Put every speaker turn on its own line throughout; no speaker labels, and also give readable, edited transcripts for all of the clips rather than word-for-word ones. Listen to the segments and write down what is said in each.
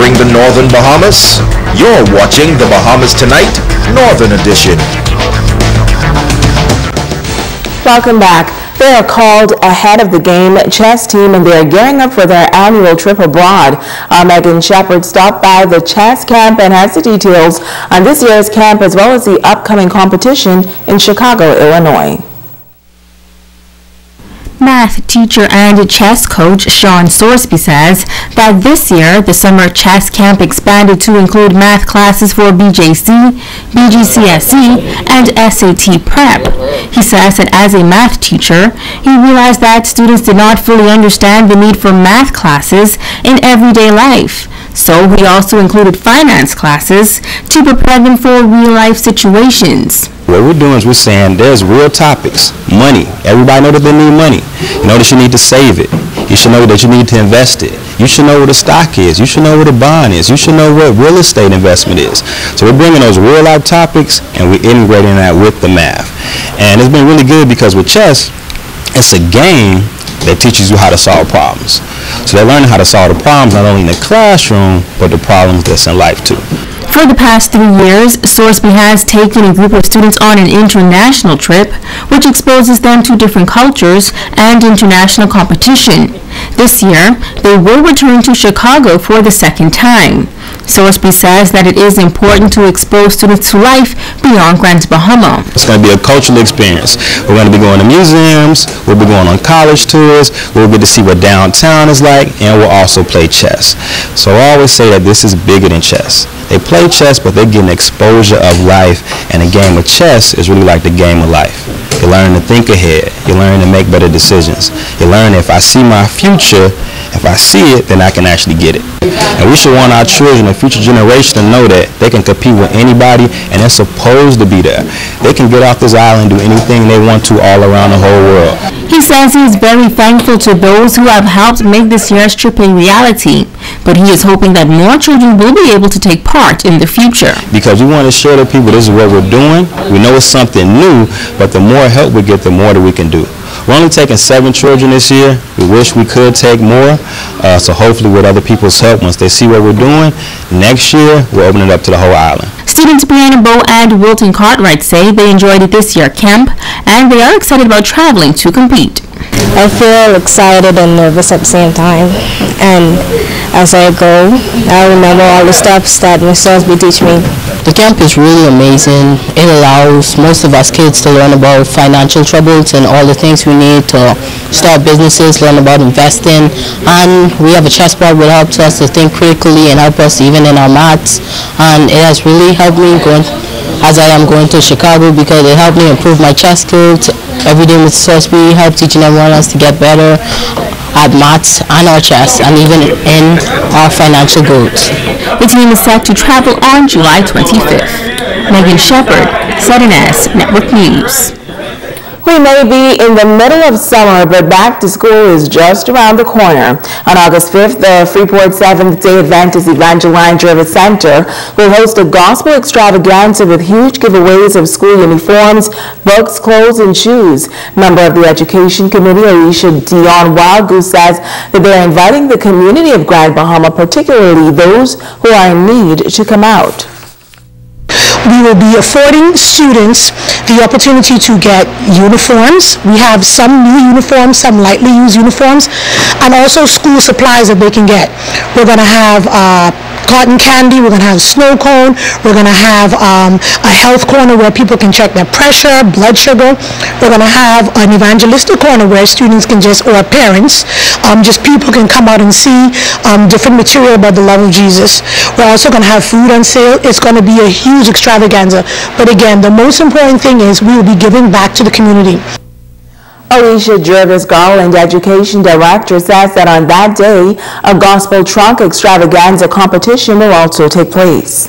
covering the Northern Bahamas? You're watching the Bahamas Tonight, Northern Edition.
Welcome back. They are called ahead of the game chess team, and they are gearing up for their annual trip abroad. Megan Shepard stopped by the chess camp and has the details on this year's camp as well as the upcoming competition in Chicago, Illinois.
Math teacher and chess coach Sean Sorsby says that this year the summer chess camp expanded to include math classes for BJC, BGCSE, and SAT prep. He says that as a math teacher, he realized that students did not fully understand the need for math classes in everyday life. So he also included finance classes to prepare them for real-life situations.
What we're doing is we're saying there's real topics. Money. Everybody know that they need money. You know that you need to save it. You should know that you need to invest it. You should know what a stock is. You should know what a bond is. You should know what real estate investment is. So we're bringing those real life topics and we're integrating that with the math. And it's been really good because with chess, it's a game that teaches you how to solve problems. So they're learning how to solve the problems not only in the classroom, but the problems that's in life too.
For the past 3 years, Sorsby has taken a group of students on an international trip, which exposes them to different cultures and international competition. This year, they will return to Chicago for the second time. Sorsby says that it is important to expose students to life beyond Grand Bahama.
It's going to be a cultural experience. We're going to be going to museums, we'll be going on college tours, we'll get to see what downtown is like, and we'll also play chess. So I always say that this is bigger than chess. They play chess, but they're getting exposure of life, and a game of chess is really like the game of life. You're learning to think ahead. You're learning to make better decisions. You're learning if I see my future, if I see it, then I can actually get it. And we should want our children and future generations to know that they can compete with anybody, and they're supposed to be there. They can get off this island and do anything they want to all around the whole world.
He says he is very thankful to those who have helped make this year's trip a reality, but he is hoping that more children will be able to take part in the future.
Because we want to show the people this is what we're doing. We know it's something new, but the more help we get, the more that we can do. We're only taking 7 children this year. We wish we could take more. So hopefully with other people's help, once they see what we're doing, next year we'll open it up to the whole island.
Students Brianna Bowe and Wilton Cartwright say they enjoyed it this year at camp, and they are excited about traveling to compete.
I feel excited and nervous at the same time, and as I go, I remember all the steps that Ms. Sorsby teach me.
The camp is really amazing. It allows most of us kids to learn about financial troubles and all the things we need to start businesses, learn about investing, and we have a chessboard that helps us to think critically and help us even in our maths, and it has really helped me as I am going to Chicago because it helped me improve my chess skills. Every day with Sorsby helps each and everyone else to get better at maths and our chess and even in our financial goals.
The team is set to travel on July 25th. Megan Shepard, 7S Network News.
We may be in the middle of summer, but back to school is just around the corner. On August 5th, the Freeport Seventh-day Adventist Evangeline Service Center will host a gospel extravaganza with huge giveaways of school uniforms, books, clothes, and shoes. Member of the Education Committee, Alicia Dion Wildgoose, says that they are inviting the community of Grand Bahama, particularly those who are in need, to come out.
We will be affording students the opportunity to get uniforms. We have some new uniforms, some lightly used uniforms, and also school supplies that they can get. We're going to have cotton candy, we're going to have snow cone, we're going to have a health corner where people can check their pressure, blood sugar. We're going to have an evangelistic corner where students can or parents, just people can come out and see different material about the love of Jesus. We're also going to have food on sale. It's going to be a huge extravaganza. But again, the most important thing is we will be giving back to the community.
Alicia Jervis Garland, Education Director, says that on that day, a gospel trunk extravaganza competition will also take place.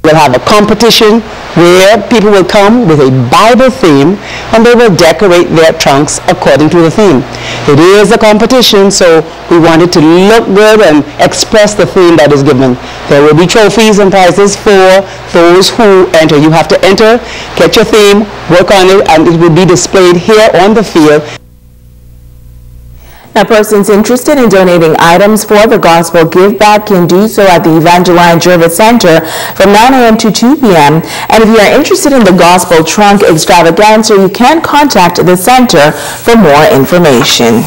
We'll have a competition where people will come with a Bible theme and they will decorate their trunks according to the theme. It is a competition, so we want it to look good and express the theme that is given. There will be trophies and prizes for those who enter. You have to enter, get your theme, work on it, and it will be displayed here on the field.
Now, persons interested in donating items for the Gospel Give Back can do so at the Evangeline Jervis Center from 9 a.m. to 2 p.m. And if you are interested in the Gospel Trunk Extravaganza, you can contact the center for more information.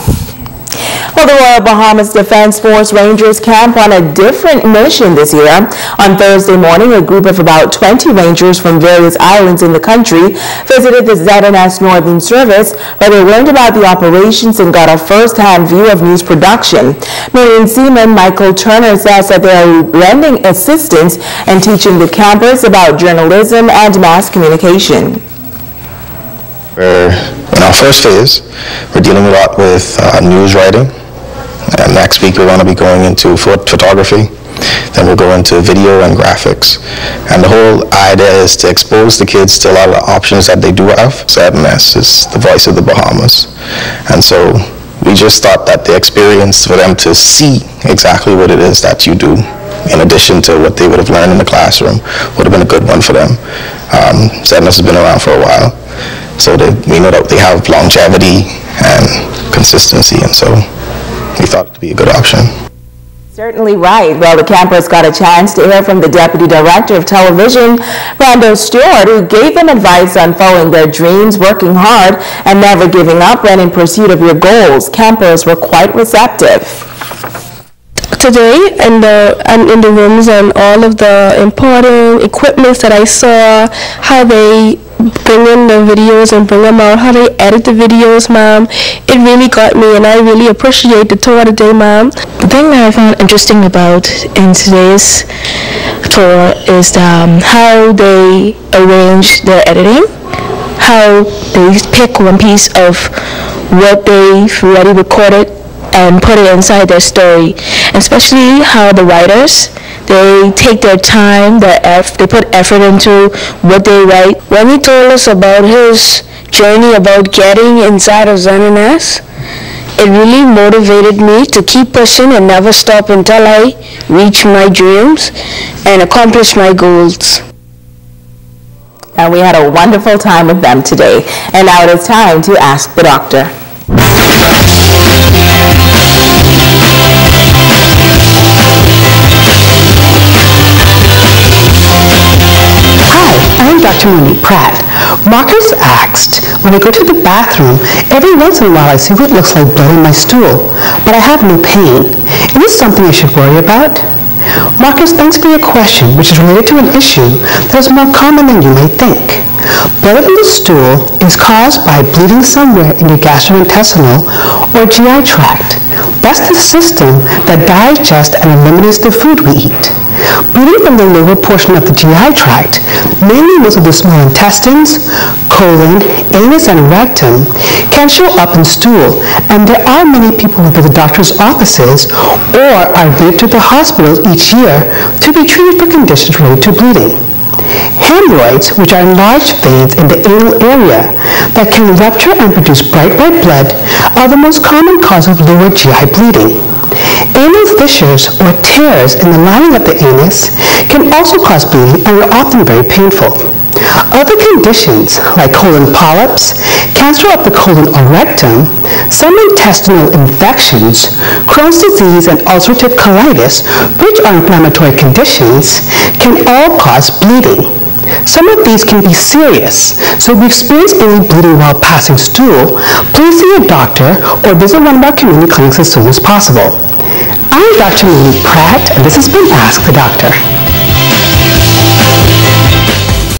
Well, the Royal Bahamas Defense Force Rangers camp on a different mission this year. On Thursday morning, a group of about 20 Rangers from various islands in the country visited the ZNS Northern Service, where they learned about the operations and got a first-hand view of news production. Marine Seaman Michael Turner says that they are lending assistance and teaching the campers about journalism and mass communication.
In our first phase, we're dealing a lot with news writing. And next week we're going to be going into photography. Then we'll go into video and graphics. And the whole idea is to expose the kids to a lot of the options that they do have. ZNS is the voice of the Bahamas. And so we just thought that the experience for them to see exactly what it is that you do, in addition to what they would have learned in the classroom, would have been a good one for them. ZNS has been around for a while. So we know that they have longevity and consistency, and so we thought it would be a good option.
Certainly right. Well, the campers got a chance to hear from the Deputy Director of Television, Brando Stewart, who gave them advice on following their dreams, working hard, and never giving up when in pursuit of your goals. Campers were quite receptive.
Today, in the rooms and all of the important equipments that I saw, how they bring in the videos and bring them out, how they edit the videos, ma'am, it really got me, and I really appreciate the tour today, ma'am.
The thing that I found interesting about in today's tour is how they arrange their editing, how they pick one piece of what they've already recorded and put it inside their story, and especially how the writers, they take their time, they put effort into what they write. When he told us about his journey about getting inside of ZNS, it really motivated me to keep pushing and never stop until I reach my dreams and accomplish my goals.
And we had a wonderful time with them today. And now it is time to Ask the Doctor.
I'm Dr. Monique Pratt. Marcus asked, when I go to the bathroom, every once in a while I see what looks like blood in my stool, but I have no pain. Is this something I should worry about? Marcus, thanks for your question, which is related to an issue that is more common than you may think. Blood in the stool is caused by bleeding somewhere in your gastrointestinal or GI tract. That's the system that digests and eliminates the food we eat. Bleeding from the lower portion of the GI tract, mainly most of the small intestines, colon, anus, and rectum, can show up in stool, and there are many people who visit doctors' offices or are admitted to the hospitals each year to be treated for conditions related to bleeding. Hemorrhoids, which are enlarged veins in the anal area that can rupture and produce bright red blood, are the most common cause of lower GI bleeding. Anal fissures or tears in the lining of the anus can also cause bleeding and are often very painful. Other conditions like colon polyps, cancer of the colon or rectum, some intestinal infections, Crohn's disease, and ulcerative colitis, which are inflammatory conditions, can all cause bleeding. Some of these can be serious, so if you experience any bleeding while passing stool, please see a doctor or visit one of our community clinics as soon as possible. I'm Dr. Monique Pratt, and this has been Ask the Doctor.